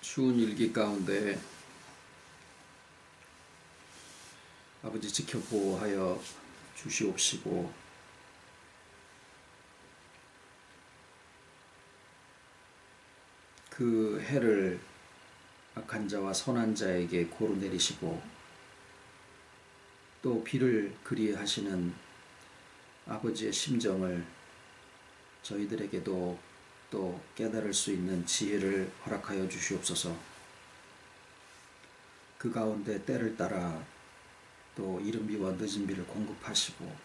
추운 일기 가운데 아버지 지켜보호하여 주시옵시고 그 해를 악한 자와 선한 자에게 고루 내리시고 또 비를 그리하시는 아버지의 심정을 저희들에게도 또 깨달을 수 있는 지혜를 허락하여 주시옵소서. 그 가운데 때를 따라 또 이른 비와 늦은 비를 공급하시고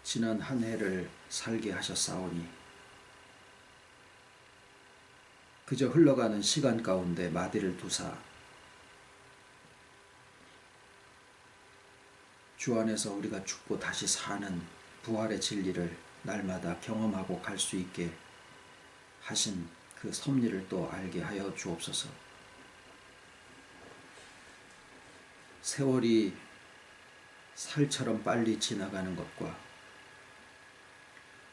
지난 한 해를 살게 하셨사오니 그저 흘러가는 시간 가운데 마디를 두사 주 안에서 우리가 죽고 다시 사는 부활의 진리를 날마다 경험하고 갈 수 있게 하신 그 섭리를 또 알게 하여 주옵소서. 세월이 살처럼 빨리 지나가는 것과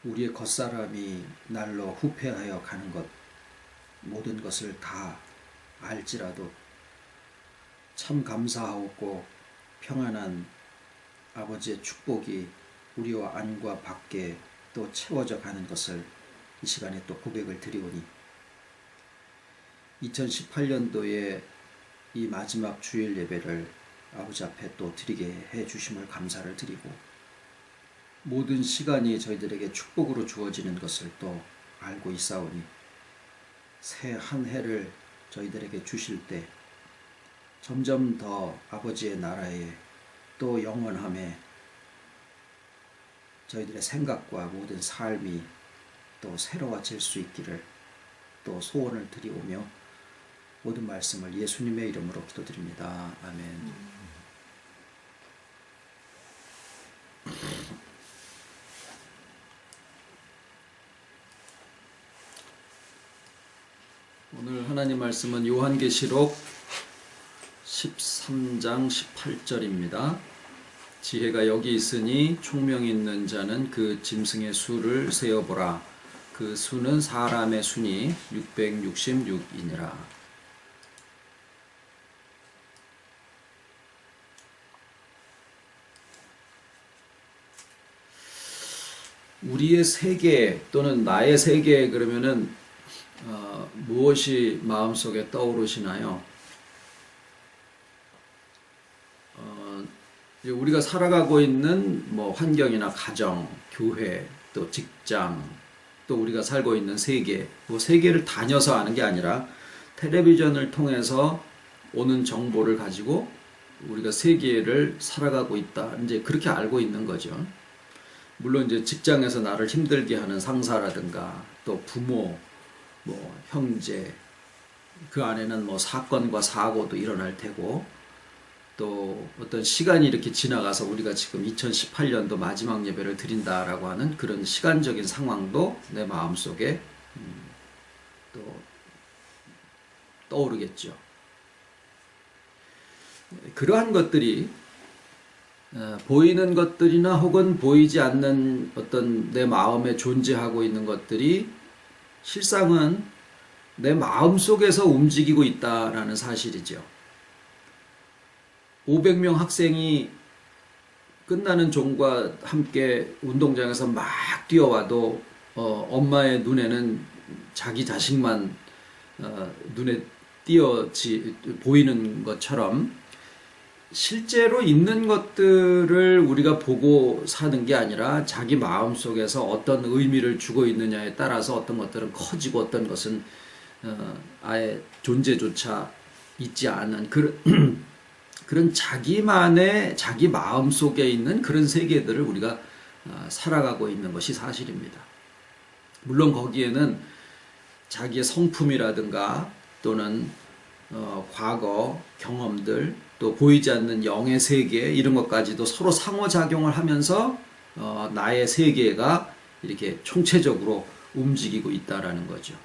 우리의 겉사람이 날로 후퇴하여 가는 것, 모든 것을 다 알지라도 참 감사하옵고 평안한 아버지의 축복이 우리와 안과 밖에 또 채워져 가는 것을 이 시간에 또 고백을 드리오니 2018년도에 이 마지막 주일 예배를 아버지 앞에 또 드리게 해 주심을 감사를 드리고 모든 시간이 저희들에게 축복으로 주어지는 것을 또 알고 있사오니 새 한 해를 저희들에게 주실 때 점점 더 아버지의 나라에 또 영원함에 저희들의 생각과 모든 삶이 또 새로워질 수 있기를 또 소원을 드리오며 모든 말씀을 예수님의 이름으로 기도드립니다. 아멘. 오늘 하나님 말씀은 요한계시록 13장 18절입니다. 지혜가 여기 있으니 총명 있는 자는 그 짐승의 수를 세어보라. 그 수는 사람의 수니 666이니라. 우리의 세계 또는 나의 세계 그러면은 무엇이 마음속에 떠오르시나요? 우리가 살아가고 있는 환경이나 가정, 교회, 또 직장, 또 우리가 살고 있는 세계, 세계를 다녀서 아는 게 아니라 텔레비전을 통해서 오는 정보를 가지고 우리가 세계를 살아가고 있다. 이제 그렇게 알고 있는 거죠. 물론 이제 직장에서 나를 힘들게 하는 상사라든가 또 부모, 형제, 그 안에는 사건과 사고도 일어날 테고 또 어떤 시간이 이렇게 지나가서 우리가 지금 2018년도 마지막 예배를 드린다라고 하는 그런 시간적인 상황도 내 마음속에 또 떠오르겠죠. 그러한 것들이 보이는 것들이나 혹은 보이지 않는 어떤 내 마음에 존재하고 있는 것들이 실상은 내 마음속에서 움직이고 있다라는 사실이죠. 500명 학생이 끝나는 종과 함께 운동장에서 막 뛰어와도 엄마의 눈에는 자기 자식만 눈에 보이는 것처럼 실제로 있는 것들을 우리가 보고 사는 게 아니라 자기 마음속에서 어떤 의미를 주고 있느냐에 따라서 어떤 것들은 커지고 어떤 것은 아예 존재조차 있지 않은 그런 자기만의 자기 마음속에 있는 그런 세계들을 우리가 살아가고 있는 것이 사실입니다. 물론 거기에는 자기의 성품이라든가 또는 과거 경험들 또 보이지 않는 영의 세계 이런 것까지도 서로 상호작용을 하면서 나의 세계가 이렇게 총체적으로 움직이고 있다라는 거죠.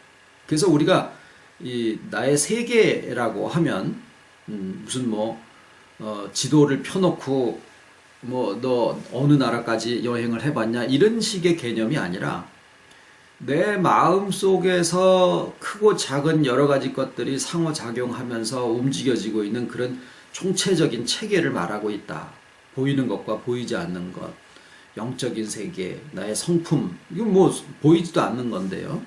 그래서 우리가 이 나의 세계라고 하면 무슨 지도를 펴놓고 너 어느 나라까지 여행을 해봤냐 이런 식의 개념이 아니라 내 마음 속에서 크고 작은 여러 가지 것들이 상호작용하면서 움직여지고 있는 그런 총체적인 체계를 말하고 있다. 보이는 것과 보이지 않는 것, 영적인 세계, 나의 성품, 이건 뭐 보이지도 않는 건데요.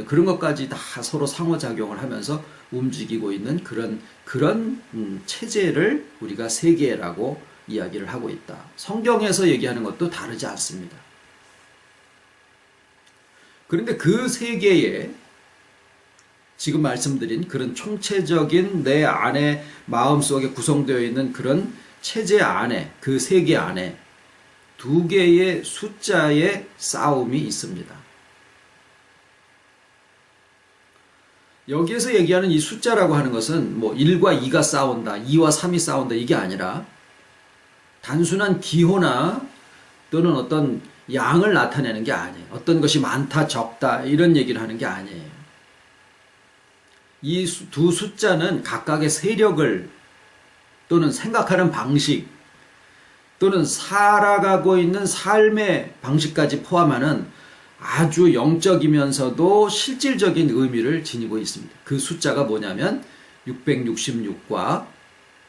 그런 것까지 다 서로 상호작용을 하면서 움직이고 있는 그런 체제를 우리가 세계라고 이야기를 하고 있다. 성경에서 얘기하는 것도 다르지 않습니다. 그런데 그 세계에 지금 말씀드린 그런 총체적인 내 안에 마음속에 구성되어 있는 그런 체제 안에, 그 세계 안에 두 개의 숫자의 싸움이 있습니다. 여기에서 얘기하는 이 숫자라고 하는 것은 뭐 1과 2가 싸운다, 2와 3이 싸운다 이게 아니라 단순한 기호나 또는 어떤 양을 나타내는 게 아니에요. 어떤 것이 많다, 적다 이런 얘기를 하는 게 아니에요. 이 두 숫자는 각각의 세력을 또는 생각하는 방식 또는 살아가고 있는 삶의 방식까지 포함하는 아주 영적이면서도 실질적인 의미를 지니고 있습니다. 그 숫자가 뭐냐면 666과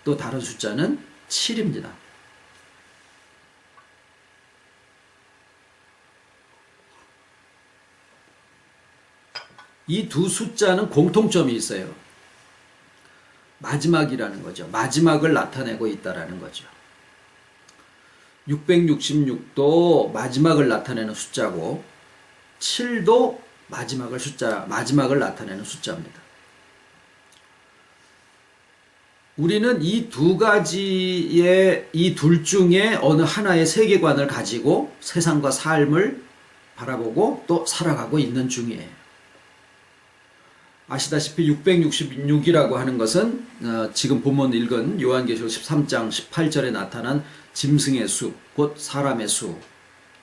또 다른 숫자는 7입니다. 이 두 숫자는 공통점이 있어요. 마지막이라는 거죠. 마지막을 나타내고 있다라는 거죠. 666도 마지막을 나타내는 숫자고 7도 마지막을 나타내는 숫자입니다. 우리는 이 두 가지의 이 둘 중에 어느 하나의 세계관을 가지고 세상과 삶을 바라보고 또 살아가고 있는 중이에요. 아시다시피 666이라고 하는 것은 지금 본문 읽은 요한계시록 13장 18절에 나타난 짐승의 수, 곧 사람의 수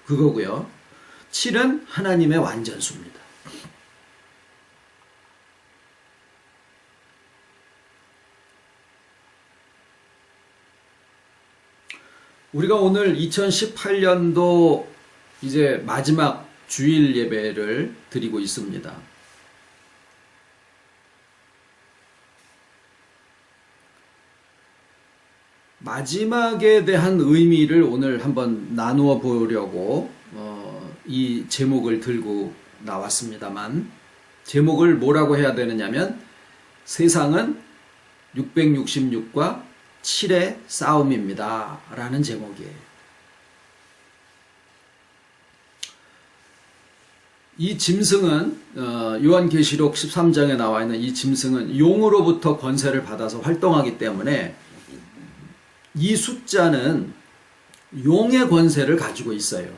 그거고요. 7은 하나님의 완전수입니다. 우리가 오늘 2018년도 이제 마지막 주일 예배를 드리고 있습니다. 마지막에 대한 의미를 오늘 한번 나누어 보려고 이 제목을 들고 나왔습니다만 제목을 뭐라고 해야 되느냐면 세상은 666과 7의 싸움입니다 라는 제목이에요. 이 짐승은 요한계시록 13장에 나와 있는 이 짐승은 용으로부터 권세를 받아서 활동하기 때문에 이 숫자는 용의 권세를 가지고 있어요.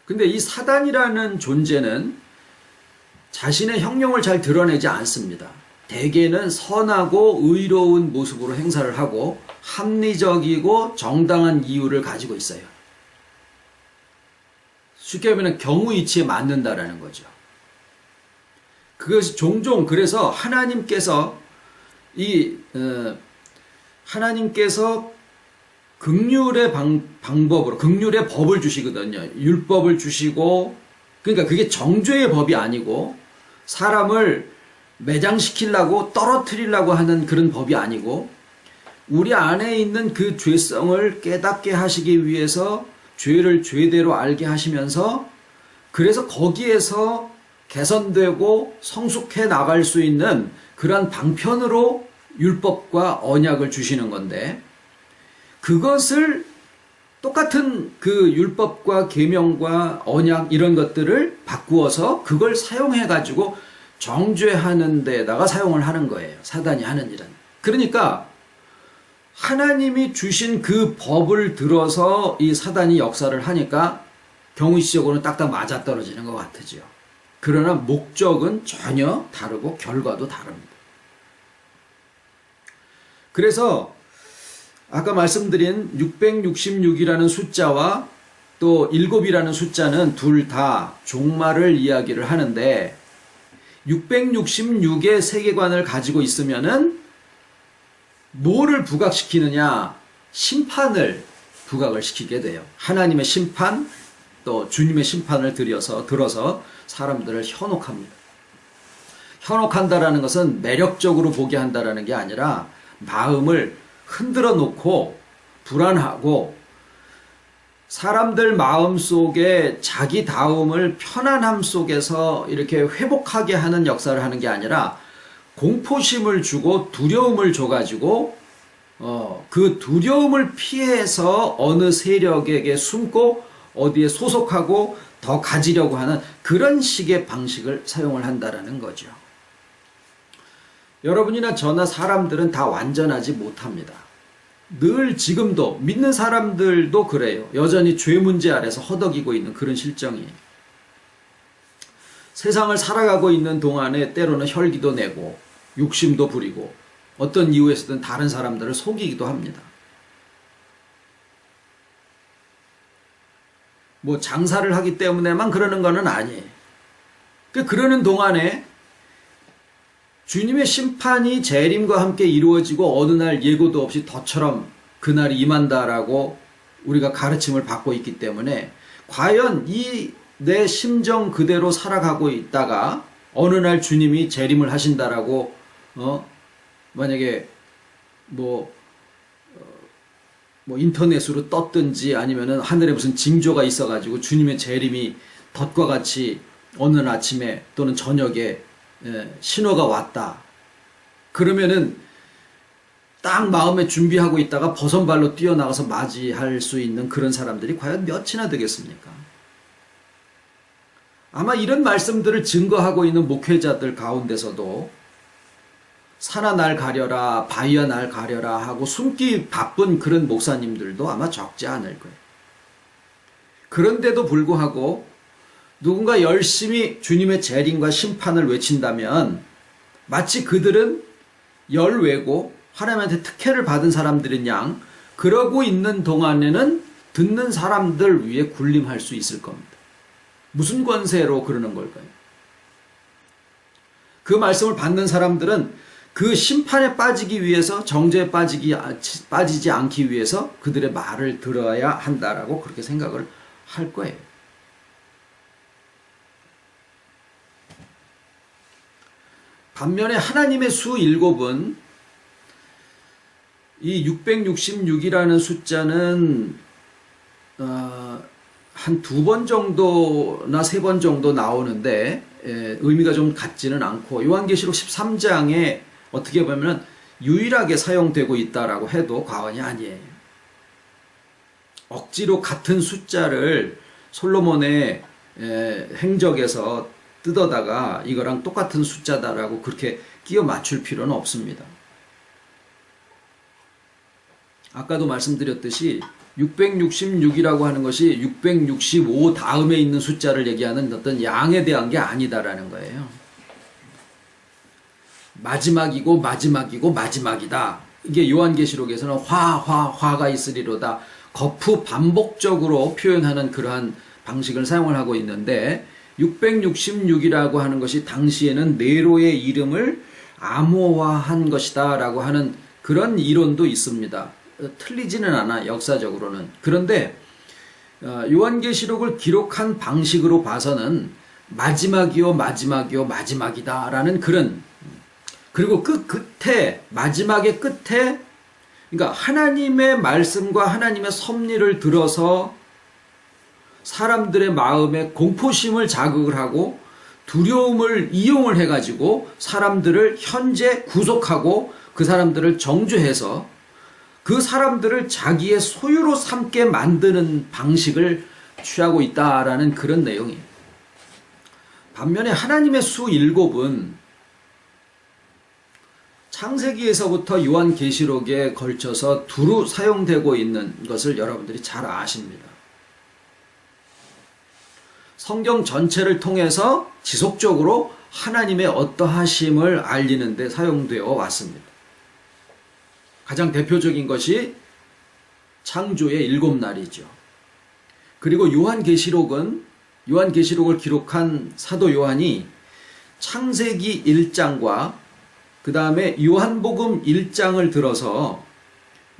근데 이 사단이라는 존재는 자신의 형용을 잘 드러내지 않습니다. 대개는 선하고 의로운 모습으로 행사를 하고 합리적이고 정당한 이유를 가지고 있어요. 쉽게 하면 경우이치에 맞는다라는 거죠. 그것이 종종 그래서 하나님께서 긍휼의 방법으로 긍휼의 법을 주시거든요. 율법을 주시고 그러니까 그게 정죄의 법이 아니고 사람을 매장시키려고 떨어뜨리려고 하는 그런 법이 아니고 우리 안에 있는 그 죄성을 깨닫게 하시기 위해서 죄를 죄대로 알게 하시면서 그래서 거기에서 개선되고 성숙해 나갈 수 있는 그러한 방편으로 율법과 언약을 주시는 건데 그것을 똑같은 그 율법과 계명과 언약 이런 것들을 바꾸어서 그걸 사용해 가지고 정죄하는 데다가 사용을 하는 거예요. 사단이 하는 일은. 그러니까 하나님이 주신 그 법을 들어서 이 사단이 역사를 하니까 경우시적으로는 딱딱 맞아떨어지는 것 같으죠. 그러나 목적은 전혀 다르고 결과도 다릅니다. 그래서 아까 말씀드린 666이라는 숫자와 또 7이라는 숫자는 둘 다 종말을 이야기를 하는데 666의 세계관을 가지고 있으면은 뭐를 부각시키느냐? 심판을 부각을 시키게 돼요. 하나님의 심판, 또 주님의 심판을 들어서 사람들을 현혹합니다. 현혹한다라는 것은 매력적으로 보게 한다라는 게 아니라 마음을 흔들어 놓고 불안하고 사람들 마음 속에 자기다움을 편안함 속에서 이렇게 회복하게 하는 역사를 하는 게 아니라 공포심을 주고 두려움을 줘가지고 그 두려움을 피해서 어느 세력에게 숨고 어디에 소속하고 더 가지려고 하는 그런 식의 방식을 사용을 한다라는 거죠. 여러분이나 저나 사람들은 다 완전하지 못합니다. 늘 지금도 믿는 사람들도 그래요. 여전히 죄 문제 아래서 허덕이고 있는 그런 실정이에요. 세상을 살아가고 있는 동안에 때로는 혈기도 내고 욕심도 부리고 어떤 이유에서든 다른 사람들을 속이기도 합니다. 뭐 장사를 하기 때문에만 그러는 거는 아니에요. 그러는 동안에 주님의 심판이 재림과 함께 이루어지고 어느 날 예고도 없이 덫처럼 그날이 임한다라고 우리가 가르침을 받고 있기 때문에 과연 이 내 심정 그대로 살아가고 있다가 어느 날 주님이 재림을 하신다라고 만약에 뭐 인터넷으로 떴든지 아니면은 하늘에 무슨 징조가 있어가지고 주님의 재림이 덫과 같이 어느 아침에 또는 저녁에 신호가 왔다. 그러면은 딱 마음에 준비하고 있다가 버선발로 뛰어나가서 맞이할 수 있는 그런 사람들이 과연 몇이나 되겠습니까? 아마 이런 말씀들을 증거하고 있는 목회자들 가운데서도 산아 날 가려라, 바위야 날 가려라 하고 숨기 바쁜 그런 목사님들도 아마 적지 않을 거예요. 그런데도 불구하고 누군가 열심히 주님의 재림과 심판을 외친다면 마치 그들은 열외고 하나님한테 특혜를 받은 사람들인 양 그러고 있는 동안에는 듣는 사람들 위에 군림할 수 있을 겁니다. 무슨 권세로 그러는 걸까요? 그 말씀을 받는 사람들은 그 심판에 빠지기 위해서 정죄에 빠지지 않기 위해서 그들의 말을 들어야 한다라고 그렇게 생각을 할 거예요. 반면에 하나님의 수 7은 이 666이라는 숫자는 한 2번 정도나 3번 정도 나오는데 의미가 좀 같지는 않고 요한계시록 13장에 어떻게 보면 유일하게 사용되고 있다라고 해도 과언이 아니에요. 억지로 같은 숫자를 솔로몬의 행적에서 뜯어다가 이거랑 똑같은 숫자다라고 그렇게 끼워 맞출 필요는 없습니다. 아까도 말씀드렸듯이 666이라고 하는 것이 665 다음에 있는 숫자를 얘기하는 어떤 양에 대한 게 아니다라는 거예요. 마지막이고 마지막이고 마지막이다. 이게 요한계시록에서는 화가 있으리로다. 거푸 반복적으로 표현하는 그러한 방식을 사용을 하고 있는데 666이라고 하는 것이 당시에는 네로의 이름을 암호화한 것이다 라고 하는 그런 이론도 있습니다. 틀리지는 않아 역사적으로는. 그런데 요한계시록을 기록한 방식으로 봐서는 마지막이요 마지막이요 마지막이다 라는 그런, 그리고 그 끝에 마지막의 끝에 그러니까 하나님의 말씀과 하나님의 섭리를 들어서 사람들의 마음에 공포심을 자극을 하고 두려움을 이용을 해가지고 사람들을 현재 구속하고 그 사람들을 정죄해서 그 사람들을 자기의 소유로 삼게 만드는 방식을 취하고 있다라는 그런 내용이에요. 반면에 하나님의 수 7은 창세기에서부터 요한계시록에 걸쳐서 두루 사용되고 있는 것을 여러분들이 잘 아십니다. 성경 전체를 통해서 지속적으로 하나님의 어떠하심을 알리는 데 사용되어 왔습니다. 가장 대표적인 것이 창조의 7날이죠. 그리고 요한계시록을 기록한 사도 요한이 창세기 1장과 그 다음에 요한복음 1장을 들어서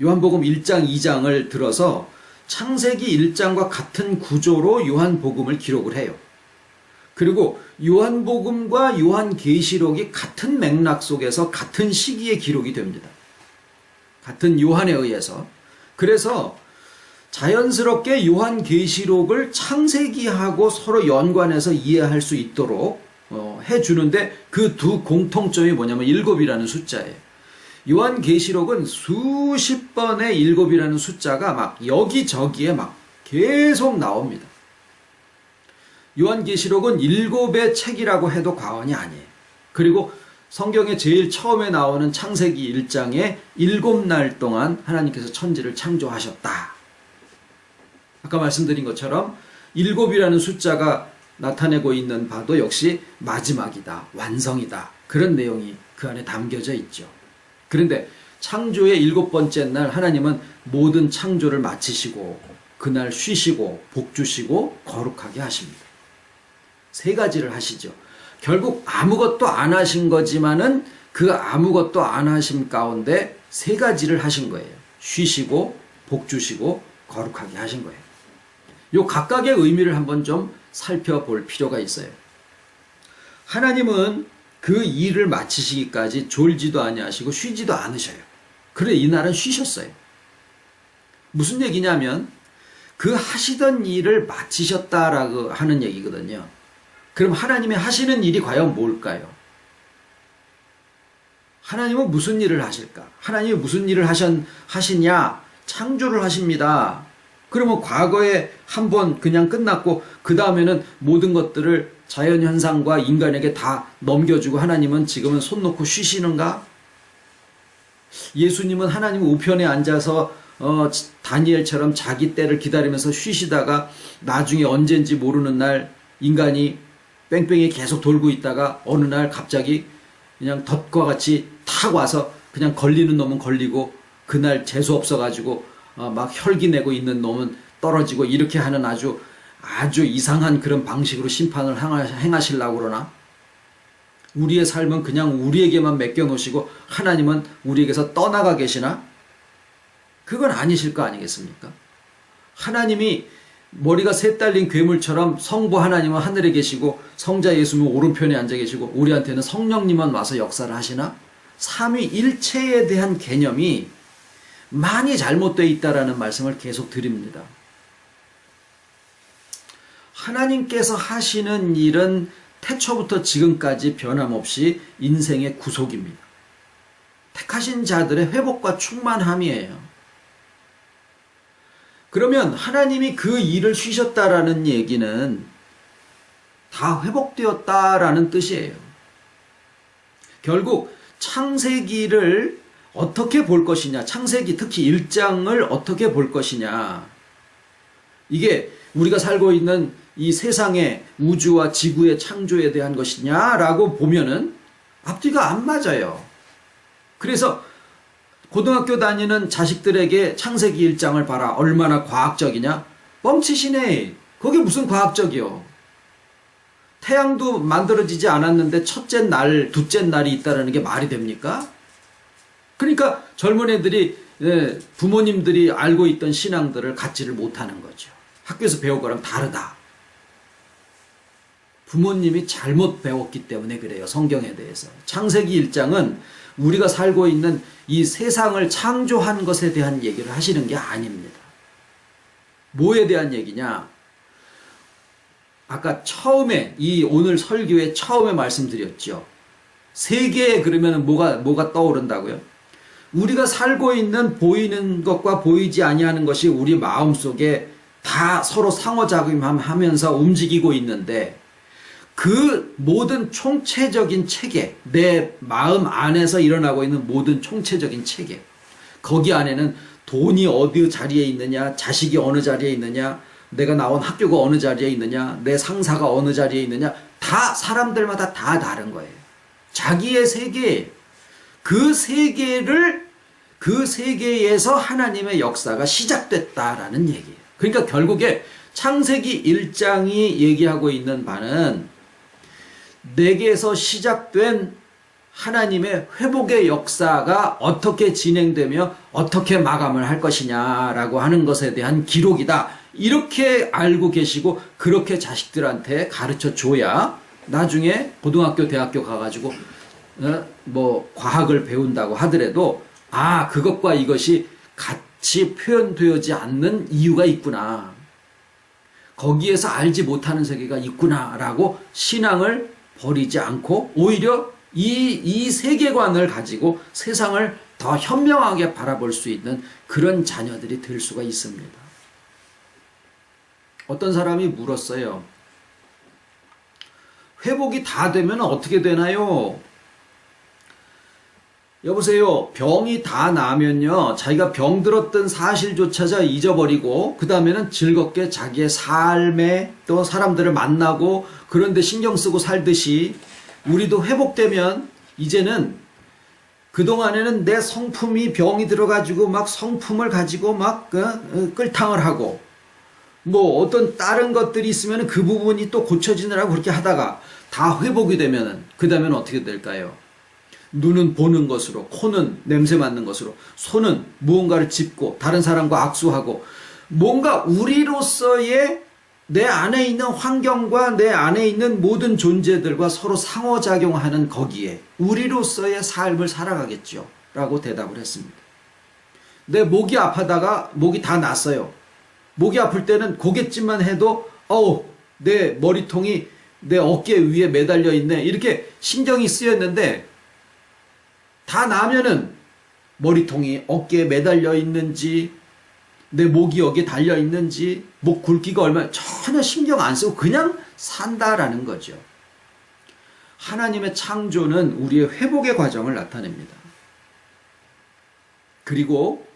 요한복음 1장 2장을 들어서 창세기 1장과 같은 구조로 요한복음을 기록을 해요. 그리고 요한복음과 요한계시록이 같은 맥락 속에서 같은 시기에 기록이 됩니다. 같은 요한에 의해서. 그래서 자연스럽게 요한계시록을 창세기하고 서로 연관해서 이해할 수 있도록 해주는데 그 두 공통점이 뭐냐면 7이라는 숫자예요. 요한계시록은 수십 번의 7이라는 숫자가 막 여기저기에 막 계속 나옵니다. 요한계시록은 7의 책이라고 해도 과언이 아니에요. 그리고 성경에 제일 처음에 나오는 창세기 1장에 7날 동안 하나님께서 천지를 창조하셨다. 아까 말씀드린 것처럼 7이라는 숫자가 나타내고 있는 바도 역시 마지막이다, 완성이다. 그런 내용이 그 안에 담겨져 있죠. 그런데 창조의 7번째 날 하나님은 모든 창조를 마치시고 그날 쉬시고 복 주시고 거룩하게 하십니다. 3가지를 하시죠. 결국 아무것도 안 하신 거지만은 그 아무것도 안 하심 가운데 3가지를 하신 거예요. 쉬시고 복 주시고 거룩하게 하신 거예요. 요 각각의 의미를 한번 좀 살펴볼 필요가 있어요. 하나님은 그 일을 마치시기까지 졸지도 아니하시고 쉬지도 않으셔요. 그래 이날은 쉬셨어요. 무슨 얘기냐면 그 하시던 일을 마치셨다라고 하는 얘기거든요. 그럼 하나님이 하시는 일이 과연 뭘까요? 하나님은 무슨 일을 하실까? 하나님이 무슨 일을 하시냐? 창조를 하십니다. 그러면 과거에 한번 그냥 끝났고 그 다음에는 모든 것들을 자연현상과 인간에게 다 넘겨주고 하나님은 지금은 손 놓고 쉬시는가? 예수님은 하나님 우편에 앉아서 다니엘처럼 자기 때를 기다리면서 쉬시다가 나중에 언젠지 모르는 날 인간이 뺑뺑이 계속 돌고 있다가 어느 날 갑자기 그냥 덫과 같이 탁 와서 그냥 걸리는 놈은 걸리고 그날 재수 없어가지고 막 혈기 내고 있는 놈은 떨어지고 이렇게 하는 아주 이상한 그런 방식으로 심판을 행하시려고 그러나? 우리의 삶은 그냥 우리에게만 맡겨놓으시고 하나님은 우리에게서 떠나가 계시나? 그건 아니실 거 아니겠습니까? 하나님이 머리가 셋 달린 괴물처럼 성부 하나님은 하늘에 계시고 성자 예수님은 오른편에 앉아 계시고 우리한테는 성령님만 와서 역사를 하시나? 삼위일체에 대한 개념이 많이 잘못되어 있다라는 말씀을 계속 드립니다. 하나님께서 하시는 일은 태초부터 지금까지 변함없이 인생의 구속입니다. 택하신 자들의 회복과 충만함이에요. 그러면 하나님이 그 일을 쉬셨다라는 얘기는 다 회복되었다라는 뜻이에요. 결국 창세기를 어떻게 볼 것이냐, 창세기 특히 1장을 어떻게 볼 것이냐, 이게 우리가 살고 있는 이 세상의 우주와 지구의 창조에 대한 것이냐라고 보면은 앞뒤가 안 맞아요. 그래서 고등학교 다니는 자식들에게 창세기 1장을 봐라. 얼마나 과학적이냐? 뻥치시네. 그게 무슨 과학적이요? 태양도 만들어지지 않았는데 첫째 날, 둘째 날이 있다는 게 말이 됩니까? 그러니까 젊은 애들이 부모님들이 알고 있던 신앙들을 갖지를 못하는 거죠. 학교에서 배운 거랑 다르다. 부모님이 잘못 배웠기 때문에 그래요. 성경에 대해서. 창세기 1장은 우리가 살고 있는 이 세상을 창조한 것에 대한 얘기를 하시는 게 아닙니다. 뭐에 대한 얘기냐? 아까 처음에 오늘 설교에 처음에 말씀드렸죠. 세계에 그러면 뭐가 떠오른다고요? 우리가 살고 있는 보이는 것과 보이지 아니하는 것이 우리 마음속에 다 서로 상호작용하면서 움직이고 있는데 그 모든 총체적인 체계, 내 마음 안에서 일어나고 있는 모든 총체적인 체계, 거기 안에는 돈이 어디 자리에 있느냐, 자식이 어느 자리에 있느냐, 내가 나온 학교가 어느 자리에 있느냐, 내 상사가 어느 자리에 있느냐, 다 사람들마다 다 다른 거예요. 자기의 세계, 그 세계에서 하나님의 역사가 시작됐다라는 얘기예요. 그러니까 결국에 창세기 1장이 얘기하고 있는 바는 내게서 시작된 하나님의 회복의 역사가 어떻게 진행되며 어떻게 마감을 할 것이냐라고 하는 것에 대한 기록이다. 이렇게 알고 계시고 그렇게 자식들한테 가르쳐 줘야 나중에 고등학교, 대학교 가가지고 뭐 과학을 배운다고 하더라도 아, 그것과 이것이 같이 표현되지 않는 이유가 있구나. 거기에서 알지 못하는 세계가 있구나라고 신앙을 버리지 않고 오히려 이 세계관을 가지고 세상을 더 현명하게 바라볼 수 있는 그런 자녀들이 될 수가 있습니다. 어떤 사람이 물었어요. 회복이 다 되면 어떻게 되나요? 여보세요. 병이 다 나면요. 자기가 병들었던 사실조차 잊어버리고 그 다음에는 즐겁게 자기의 삶에 또 사람들을 만나고 그런데 신경 쓰고 살듯이 우리도 회복되면 이제는 그동안에는 내 성품이 병이 들어가지고 막 성품을 가지고 막 끌탕을 하고 뭐 어떤 다른 것들이 있으면 그 부분이 또 고쳐지느라고 그렇게 하다가 다 회복이 되면은 그 다음에는 어떻게 될까요? 눈은 보는 것으로, 코는 냄새 맡는 것으로, 손은 무언가를 짚고 다른 사람과 악수하고 뭔가 우리로서의 내 안에 있는 환경과 내 안에 있는 모든 존재들과 서로 상호작용하는 거기에 우리로서의 삶을 살아가겠죠 라고 대답을 했습니다. 내 목이 아파다가 목이 다 났어요. 목이 아플 때는 고갯짓만 해도 내 머리통이 내 어깨 위에 매달려 있네 이렇게 신경이 쓰였는데 다 나면은 머리통이 어깨에 매달려 있는지 내 목이 여기에 달려 있는지 목 굵기가 얼마나 전혀 신경 안 쓰고 그냥 산다라는 거죠. 하나님의 창조는 우리의 회복의 과정을 나타냅니다. 그리고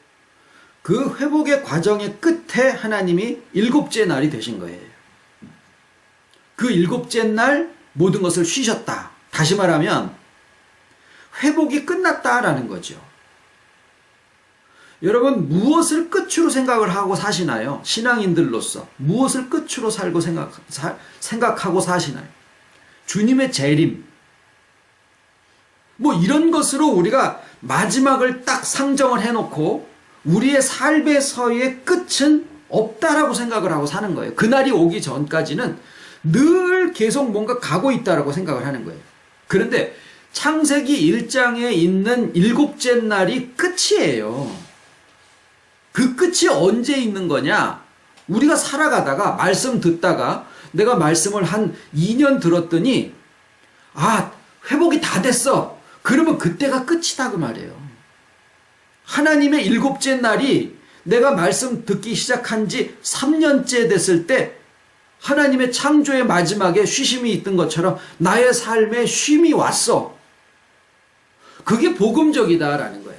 그 회복의 과정의 끝에 하나님이 일곱째 날이 되신 거예요. 그 일곱째 날 모든 것을 쉬셨다. 다시 말하면 회복이 끝났다라는 거죠. 여러분 무엇을 끝으로 생각을 하고 사시나요? 신앙인들로서 무엇을 끝으로 살고 생각하고 사시나요? 주님의 재림 뭐 이런 것으로 우리가 마지막을 딱 상정을 해놓고 우리의 삶에서의 끝은 없다라고 생각을 하고 사는 거예요. 그날이 오기 전까지는 늘 계속 뭔가 가고 있다라고 생각을 하는 거예요. 그런데 창세기 1장에 있는 일곱째 날이 끝이에요. 그 끝이 언제 있는 거냐? 우리가 살아가다가 말씀 듣다가 내가 말씀을 한 2년 들었더니 회복이 다 됐어. 그러면 그때가 끝이다 그 말이에요. 하나님의 일곱째 날이 내가 말씀 듣기 시작한 지 3년째 됐을 때 하나님의 창조의 마지막에 쉼이 있던 것처럼 나의 삶에 쉼이 왔어. 그게 복음적이다라는 거예요.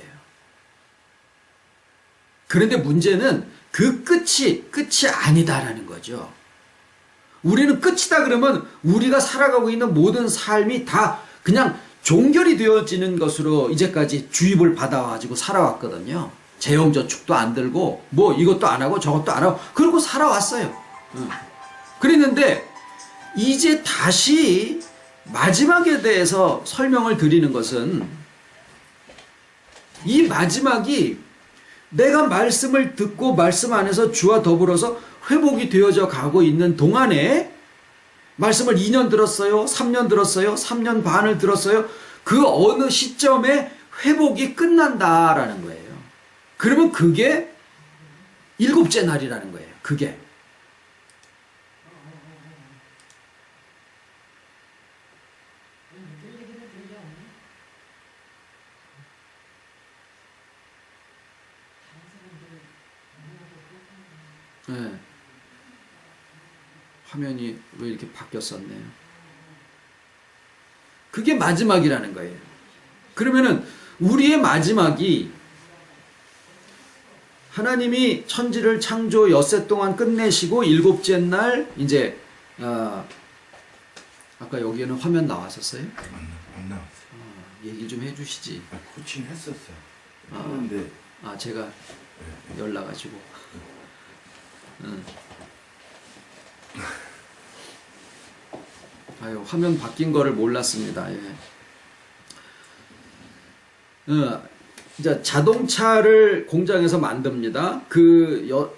그런데 문제는 그 끝이 아니다라는 거죠. 우리는 끝이다 그러면 우리가 살아가고 있는 모든 삶이 다 그냥 종결이 되어지는 것으로 이제까지 주입을 받아가지고 살아왔거든요. 재형저축도 안 들고 뭐 이것도 안 하고 저것도 안 하고 그러고 살아왔어요. 그랬는데 이제 다시 마지막에 대해서 설명을 드리는 것은 이 마지막이 내가 말씀을 듣고 말씀 안에서 주와 더불어서 회복이 되어져 가고 있는 동안에 말씀을 2년 들었어요. 3년 들었어요. 3년 반을 들었어요. 그 어느 시점에 회복이 끝난다라는 거예요. 그러면 그게 일곱째 날이라는 거예요. 그게. 네. 화면이 왜 이렇게 바뀌었었네요. 그게 마지막이라는 거예요. 그러면은 우리의 마지막이 하나님이 천지를 창조 엿새 동안 끝내시고 일곱째 날 이제 아까 여기에는 화면 나왔었어요? 안 나왔어요. 얘기 좀 해주시지. 코칭 했었어요. 했는데 제가 연락가지고. 화면 바뀐 거를 몰랐습니다. 예. 이제 자동차를 공장에서 만듭니다.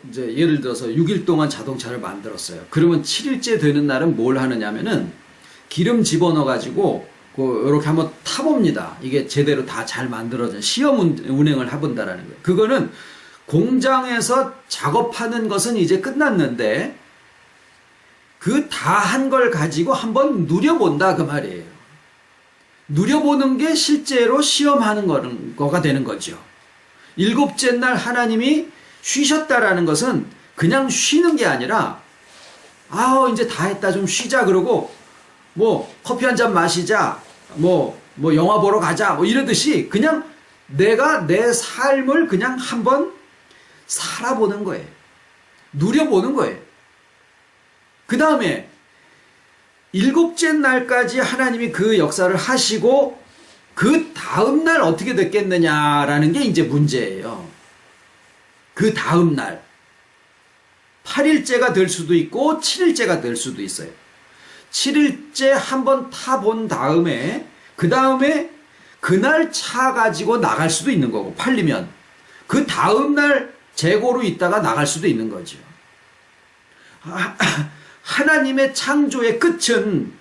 이제 예를 들어서 6일 동안 자동차를 만들었어요. 그러면 7일째 되는 날은 뭘 하느냐면은 기름 집어넣어가지고 이렇게 한번 타봅니다. 이게 제대로 다 잘 만들어진 시험 운행을 해본다라는 거예요. 그거는 공장에서 작업하는 것은 이제 끝났는데 그 다 한 걸 가지고 한번 누려본다 그 말이에요. 누려보는 게 실제로 시험하는 거가 되는 거죠. 7째 날 하나님이 쉬셨다라는 것은 그냥 쉬는 게 아니라 이제 다 했다 좀 쉬자 그러고 뭐 커피 한 잔 마시자 뭐 영화 보러 가자 뭐 이러듯이 그냥 내가 내 삶을 그냥 한번 살아보는 거예요. 누려보는 거예요. 그 다음에 7째 날까지 하나님이 그 역사를 하시고 그 다음 날 어떻게 됐겠느냐라는 게 이제 문제예요. 그 다음 날 8일째가 될 수도 있고 7일째가 될 수도 있어요. 7일째 한번 타본 다음에 그 다음에 그날 차 가지고 나갈 수도 있는 거고 팔리면 그 다음 날 재고로 있다가 나갈 수도 있는 거죠. 하나님의 창조의 끝은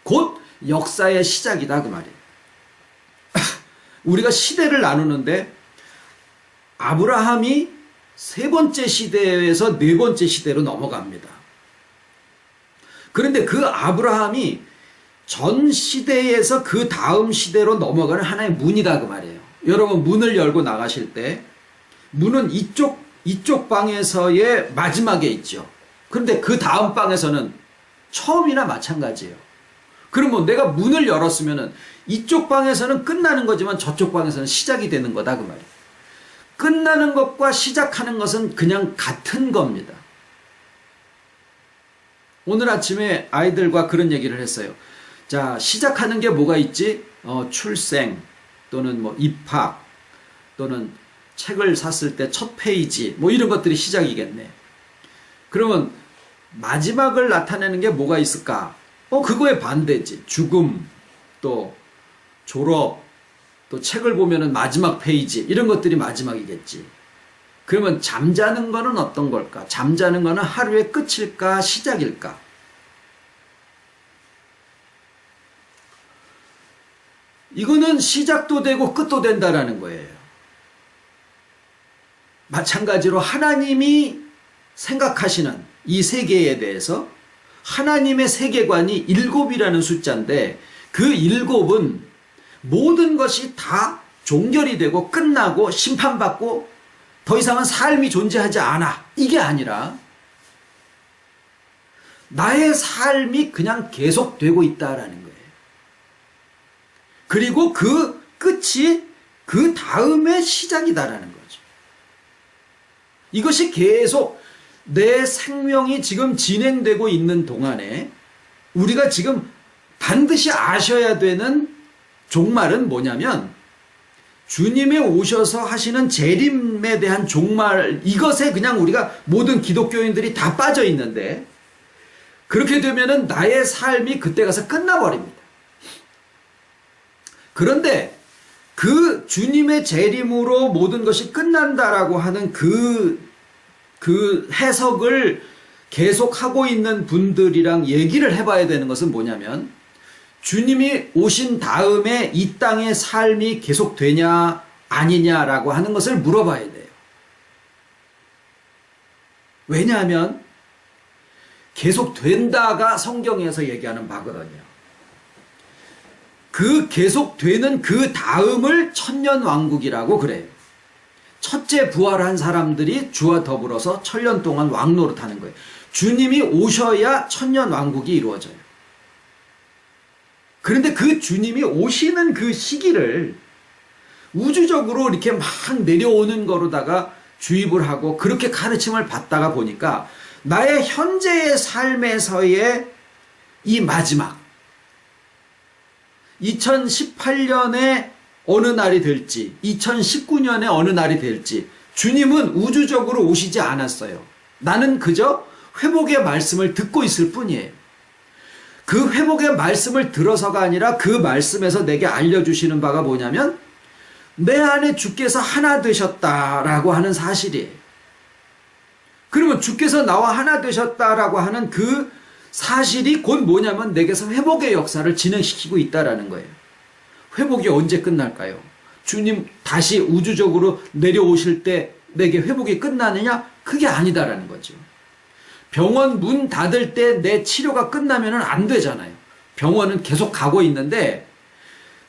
곧 역사의 시작이다 그 말이에요. 우리가 시대를 나누는데 아브라함이 3번째 시대에서 4번째 시대로 넘어갑니다. 그런데 그 아브라함이 전 시대에서 그 다음 시대로 넘어가는 하나의 문이다 그 말이에요. 여러분 문을 열고 나가실 때 문은 이쪽 방에서의 마지막에 있죠. 그런데 그 다음 방에서는 처음이나 마찬가지예요. 그러면 내가 문을 열었으면은 이쪽 방에서는 끝나는 거지만 저쪽 방에서는 시작이 되는 거다 그 말이에요. 끝나는 것과 시작하는 것은 그냥 같은 겁니다. 오늘 아침에 아이들과 그런 얘기를 했어요. 자, 시작하는 게 뭐가 있지? 출생 또는 뭐 입학 또는 책을 샀을 때 첫 페이지 뭐 이런 것들이 시작이겠네. 그러면 마지막을 나타내는 게 뭐가 있을까? 그거에 반대지. 죽음, 또 졸업, 또 책을 보면은 마지막 페이지 이런 것들이 마지막이겠지. 그러면 잠자는 거는 어떤 걸까? 잠자는 거는 하루의 끝일까? 시작일까? 이거는 시작도 되고 끝도 된다라는 거예요. 마찬가지로 하나님이 생각하시는 이 세계에 대해서 하나님의 세계관이 7이라는 숫자인데 그 7은 모든 것이 다 종결이 되고 끝나고 심판받고 더 이상은 삶이 존재하지 않아. 이게 아니라 나의 삶이 그냥 계속되고 있다라는 거예요. 그리고 그 끝이 그 다음의 시작이다라는 거죠. 이것이 계속 내 생명이 지금 진행되고 있는 동안에 우리가 지금 반드시 아셔야 되는 종말은 뭐냐면 주님이 오셔서 하시는 재림에 대한 종말, 이것에 그냥 우리가 모든 기독교인들이 다 빠져 있는데 그렇게 되면은 나의 삶이 그때 가서 끝나버립니다. 그런데 그 주님의 재림으로 모든 것이 끝난다라고 하는 그 해석을 계속하고 있는 분들이랑 얘기를 해봐야 되는 것은 뭐냐면 주님이 오신 다음에 이 땅의 삶이 계속되냐 아니냐라고 하는 것을 물어봐야 돼요. 왜냐하면 계속된다가 성경에서 얘기하는 바거든요. 그 계속되는 그 다음을 천년왕국이라고 그래요. 첫째 부활한 사람들이 주와 더불어서 천년 동안 왕노릇하는 거예요. 주님이 오셔야 천년왕국이 이루어져요. 그런데 그 주님이 오시는 그 시기를 우주적으로 이렇게 막 내려오는 거로다가 주입을 하고 그렇게 가르침을 받다가 보니까 나의 현재의 삶에서의 이 마지막 2018년에 어느 날이 될지 2019년에 어느 날이 될지 주님은 우주적으로 오시지 않았어요. 나는 그저 회복의 말씀을 듣고 있을 뿐이에요. 그 회복의 말씀을 들어서가 아니라 그 말씀에서 내게 알려주시는 바가 뭐냐면 내 안에 주께서 하나 되셨다라고 하는 사실이에요. 그러면 주께서 나와 하나 되셨다라고 하는 그 사실이 곧 뭐냐면 내게서 회복의 역사를 진행시키고 있다라는 거예요. 회복이 언제 끝날까요? 주님 다시 우주적으로 내려오실 때 내게 회복이 끝나느냐? 그게 아니다라는 거죠. 병원 문 닫을 때 내 치료가 끝나면 안 되잖아요. 병원은 계속 가고 있는데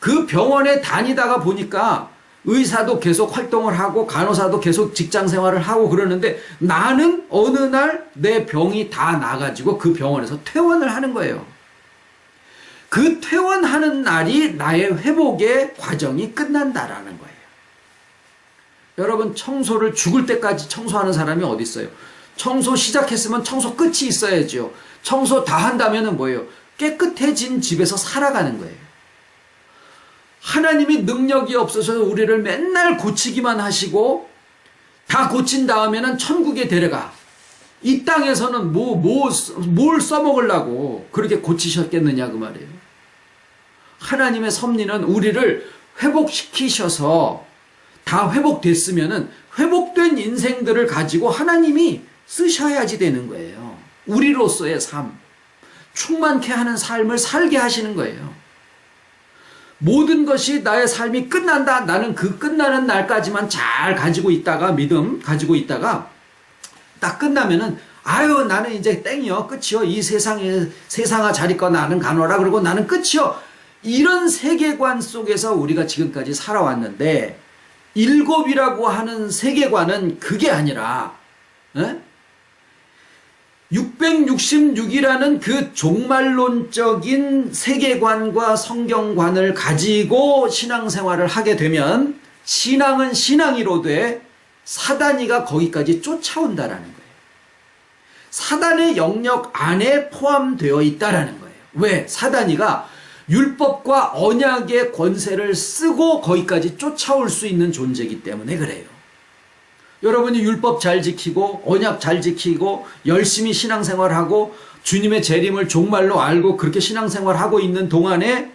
그 병원에 다니다가 보니까 의사도 계속 활동을 하고 간호사도 계속 직장 생활을 하고 그러는데 나는 어느 날 내 병이 다 나가지고 그 병원에서 퇴원을 하는 거예요. 그 퇴원하는 날이 나의 회복의 과정이 끝난다라는 거예요. 여러분, 청소를 죽을 때까지 청소하는 사람이 어디 있어요? 청소 시작했으면 청소 끝이 있어야죠. 청소 다 한다면 뭐예요? 깨끗해진 집에서 살아가는 거예요. 하나님이 능력이 없어서 우리를 맨날 고치기만 하시고 다 고친 다음에는 천국에 데려가. 이 땅에서는 뭘 써먹으려고 그렇게 고치셨겠느냐 그 말이에요. 하나님의 섭리는 우리를 회복시키셔서 다 회복됐으면은 회복된 인생들을 가지고 하나님이 쓰셔야지 되는 거예요. 우리로서의 삶, 충만케 하는 삶을 살게 하시는 거예요. 모든 것이 나의 삶이 끝난다. 나는 그 끝나는 날까지만 잘 가지고 있다가 믿음 가지고 있다가 딱 끝나면은 아유 나는 이제 땡이요 끝이요 이 세상아 잘 있거 나는 가노라 그러고 나는 끝이요 이런 세계관 속에서 우리가 지금까지 살아왔는데 일곱이라고 하는 세계관은 그게 아니라 666이라는 그 종말론적인 세계관과 성경관을 가지고 신앙생활을 하게 되면 신앙은 신앙이로되 사단이가 거기까지 쫓아온다라는 거예요. 사단의 영역 안에 포함되어 있다라는 거예요. 왜? 사단이가 율법과 언약의 권세를 쓰고 거기까지 쫓아올 수 있는 존재이기 때문에 그래요. 여러분이 율법 잘 지키고 언약 잘 지키고 열심히 신앙생활하고 주님의 재림을 종말로 알고 그렇게 신앙생활하고 있는 동안에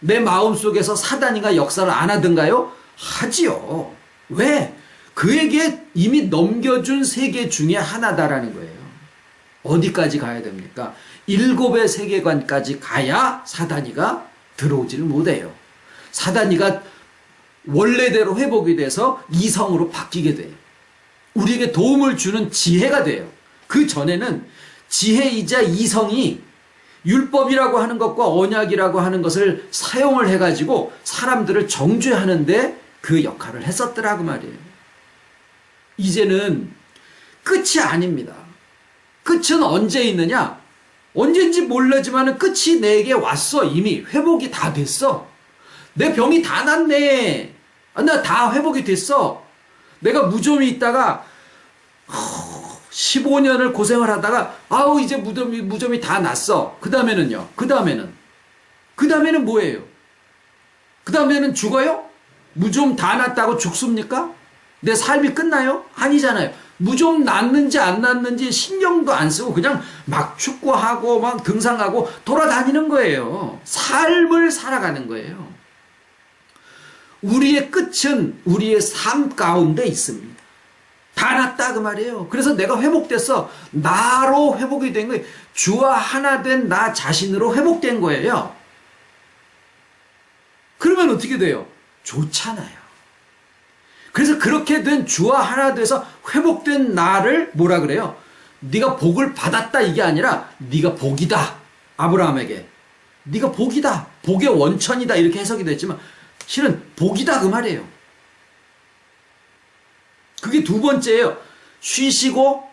내 마음속에서 사단이가 역사를 안 하던가요? 하지요. 왜? 그에게 이미 넘겨준 세계 중에 하나다라는 거예요. 어디까지 가야 됩니까? 일곱의 세계관까지 가야 사단이가 들어오지를 못해요. 사단이가 원래대로 회복이 돼서 이성으로 바뀌게 돼요. 우리에게 도움을 주는 지혜가 돼요. 그 전에는 지혜이자 이성이 율법이라고 하는 것과 언약이라고 하는 것을 사용을 해가지고 사람들을 정죄하는데 그 역할을 했었더라고 말이에요. 이제는 끝이 아닙니다. 끝은 언제 있느냐? 언젠지 몰라지만 끝이 내게 왔어. 이미 회복이 다 됐어. 내 병이 다 낫네. 나 다 회복이 됐어. 내가 무좀이 있다가 15년을 고생을 하다가 아우 이제 무좀이 다 났어. 그 다음에는요. 그 다음에는 뭐예요? 그 다음에는 죽어요? 무좀 다 났다고 죽습니까? 내 삶이 끝나요? 아니잖아요. 무좀 났는지 안 났는지 신경도 안 쓰고 그냥 막 축구하고 막 등산하고 돌아다니는 거예요. 삶을 살아가는 거예요. 우리의 끝은 우리의 삶 가운데 있습니다. 다 났다 그 말이에요. 그래서 내가 회복됐어. 나로 회복이 된 거예요. 주와 하나 된 나 자신으로 회복된 거예요. 그러면 어떻게 돼요? 좋잖아요. 그래서 그렇게 된 주와 하나 돼서 회복된 나를 뭐라 그래요? 네가 복을 받았다 이게 아니라 네가 복이다. 아브라함에게. 네가 복이다. 복의 원천이다. 이렇게 해석이 됐지만 실은 복이다 그 말이에요. 그게 두 번째예요. 쉬시고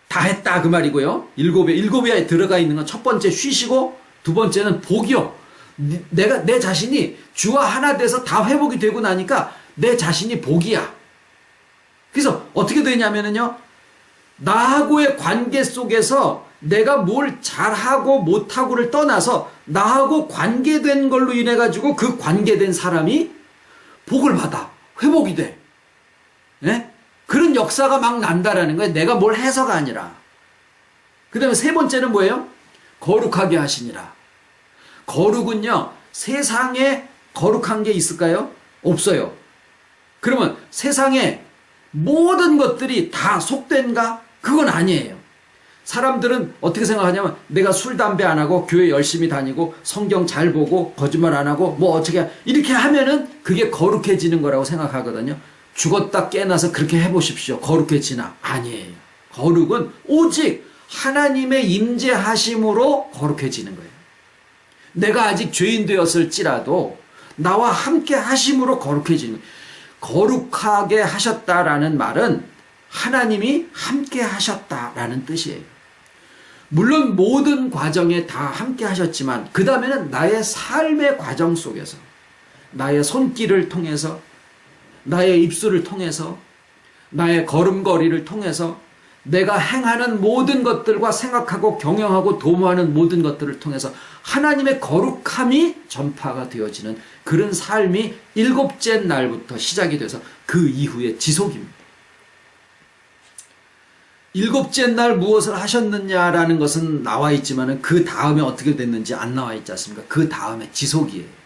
다 했다 그 말이고요. 일곱에 들어가 있는 건 첫 번째 쉬시고 두 번째는 복이요. 내 자신이 주와 하나 돼서 다 회복이 되고 나니까 내 자신이 복이야. 그래서 어떻게 되냐면요. 나하고의 관계 속에서 내가 뭘 잘하고 못하고를 떠나서 나하고 관계된 걸로 인해 가지고 그 관계된 사람이 복을 받아. 회복이 돼. 네? 그런 역사가 막 난다라는 거예요. 내가 뭘 해서가 아니라. 그 다음에 세 번째는 뭐예요? 거룩하게 하시니라. 거룩은요. 세상에 거룩한 게 있을까요? 없어요. 그러면 세상에 모든 것들이 다 속된가? 그건 아니에요. 사람들은 어떻게 생각하냐면 내가 술, 담배 안 하고 교회 열심히 다니고 성경 잘 보고 거짓말 안 하고 뭐 어떻게 이렇게 하면은 그게 거룩해지는 거라고 생각하거든요. 죽었다 깨나서 그렇게 해보십시오. 거룩해지나? 아니에요. 거룩은 오직 하나님의 임재하심으로 거룩해지는 거예요. 내가 아직 죄인 되었을지라도 나와 함께 하심으로 거룩해지는 거예요. 거룩하게 하셨다라는 말은 하나님이 함께 하셨다라는 뜻이에요. 물론 모든 과정에 다 함께 하셨지만 그 다음에는 나의 삶의 과정 속에서 나의 손길을 통해서 나의 입술을 통해서 나의 걸음걸이를 통해서 내가 행하는 모든 것들과 생각하고 경영하고 도모하는 모든 것들을 통해서 하나님의 거룩함이 전파가 되어지는 그런 삶이 일곱째 날부터 시작이 돼서 그 이후에 지속입니다. 일곱째 날 무엇을 하셨느냐라는 것은 나와 있지만 그 다음에 어떻게 됐는지 안 나와 있지 않습니까? 그 다음에 지속이에요.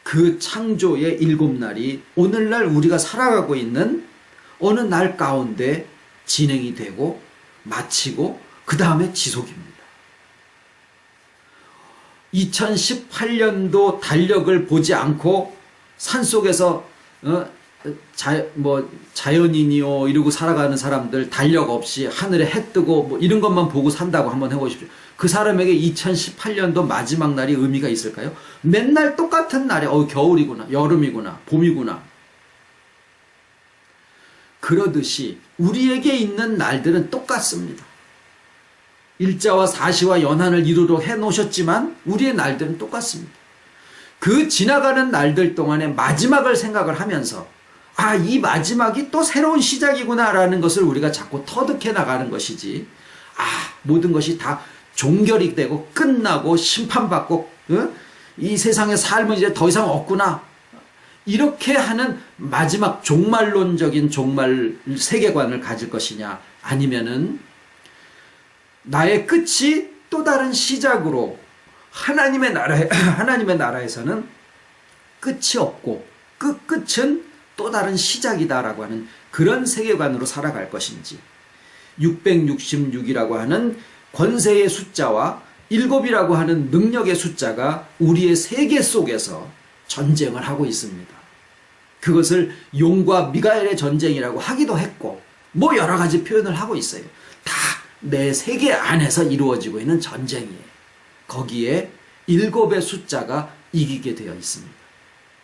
그 창조의 일곱 날이 오늘날 우리가 살아가고 있는 어느 날 가운데 진행이 되고 마치고 그 다음에 지속입니다. 2018년도 달력을 보지 않고 산속에서 자연인이요 이러고 살아가는 사람들 달력 없이 하늘에 해 뜨고 뭐 이런 것만 보고 산다고 한번 해보십시오. 그 사람에게 2018년도 마지막 날이 의미가 있을까요? 맨날 똑같은 날에 겨울이구나 여름이구나 봄이구나 그러듯이 우리에게 있는 날들은 똑같습니다. 일자와 사시와 연한을 이루도록 해놓으셨지만 우리의 날들은 똑같습니다. 그 지나가는 날들 동안에 마지막을 생각을 하면서 이 마지막이 또 새로운 시작이구나 라는 것을 우리가 자꾸 터득해 나가는 것이지 모든 것이 다 종결이 되고 끝나고 심판받고 이 세상의 삶은 이제 더 이상 없구나 이렇게 하는 마지막 종말론적인 종말 세계관을 가질 것이냐 아니면은 나의 끝이 또 다른 시작으로 하나님의 나라에서는 끝이 없고 그 끝은 또 다른 시작이다라고 하는 그런 세계관으로 살아갈 것인지 666이라고 하는 권세의 숫자와 7이라고 하는 능력의 숫자가 우리의 세계 속에서 전쟁을 하고 있습니다. 그것을 용과 미가엘의 전쟁이라고 하기도 했고 뭐 여러 가지 표현을 하고 있어요. 다 내 세계 안에서 이루어지고 있는 전쟁이에요. 거기에 7의 숫자가 이기게 되어 있습니다.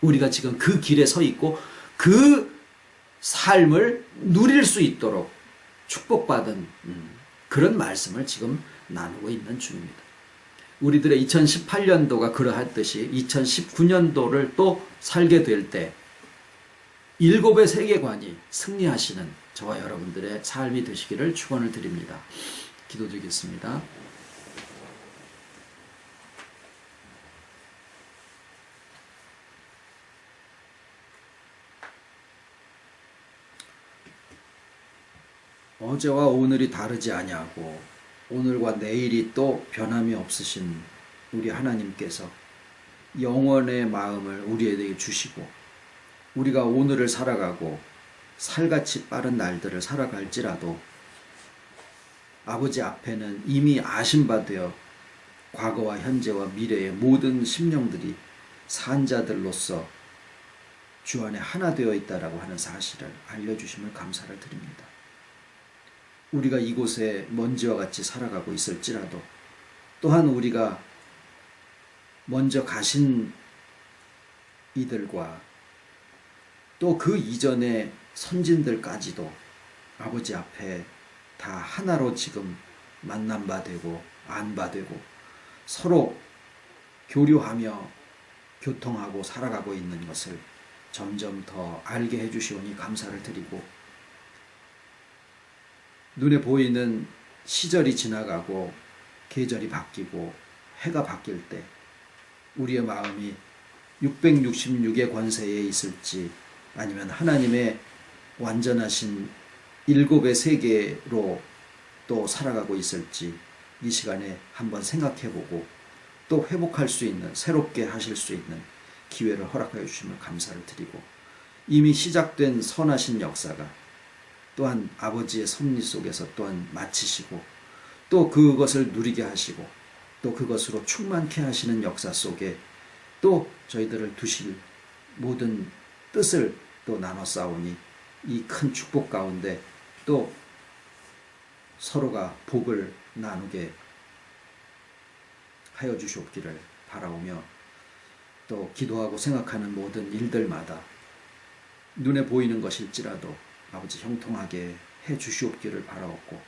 우리가 지금 그 길에 서 있고 그 삶을 누릴 수 있도록 축복받은 그런 말씀을 지금 나누고 있는 중입니다. 우리들의 2018년도가 그러했듯이 2019년도를 또 살게 될 때 7의 세계관이 승리하시는 저와 여러분들의 삶이 되시기를 축원을 드립니다. 기도드리겠습니다. 어제와 오늘이 다르지 아니하고 오늘과 내일이 또 변함이 없으신 우리 하나님께서 영원의 마음을 우리에게 주시고 우리가 오늘을 살아가고 살같이 빠른 날들을 살아갈지라도 아버지 앞에는 이미 아신 바 되어 과거와 현재와 미래의 모든 심령들이 산자들로서 주 안에 하나 되어 있다라고 하는 사실을 알려주심을 감사를 드립니다. 우리가 이곳에 먼지와 같이 살아가고 있을지라도 또한 우리가 먼저 가신 이들과 또 그 이전의 선진들까지도 아버지 앞에 다 하나로 지금 만난 바 되고 안 바 되고 서로 교류하며 교통하고 살아가고 있는 것을 점점 더 알게 해주시오니 감사를 드리고 눈에 보이는 시절이 지나가고 계절이 바뀌고 해가 바뀔 때 우리의 마음이 666의 권세에 있을지 아니면 하나님의 완전하신 7의 세계로 또 살아가고 있을지 이 시간에 한번 생각해보고 또 회복할 수 있는 새롭게 하실 수 있는 기회를 허락하여 주시면 감사를 드리고 이미 시작된 선하신 역사가 또한 아버지의 섭리 속에서 또한 마치시고 또 그것을 누리게 하시고 또 그것으로 충만케 하시는 역사 속에 또 저희들을 두실 모든 뜻을 또 나눠 싸우니 이 큰 축복 가운데 또 서로가 복을 나누게 하여 주시옵기를 바라오며 또 기도하고 생각하는 모든 일들마다 눈에 보이는 것일지라도 아버지 형통하게 해 주시옵기를 바라옵고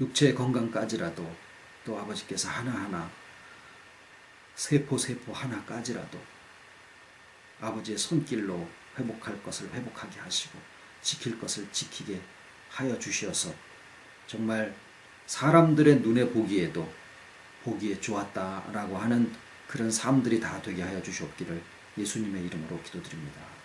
육체의 건강까지라도 또 아버지께서 하나하나 세포 하나까지라도 아버지의 손길로 회복할 것을 회복하게 하시고 지킬 것을 지키게 하여 주시어서 정말 사람들의 눈에 보기에도 보기에 좋았다라고 하는 그런 삶들이 다 되게 하여 주시옵기를 예수님의 이름으로 기도드립니다.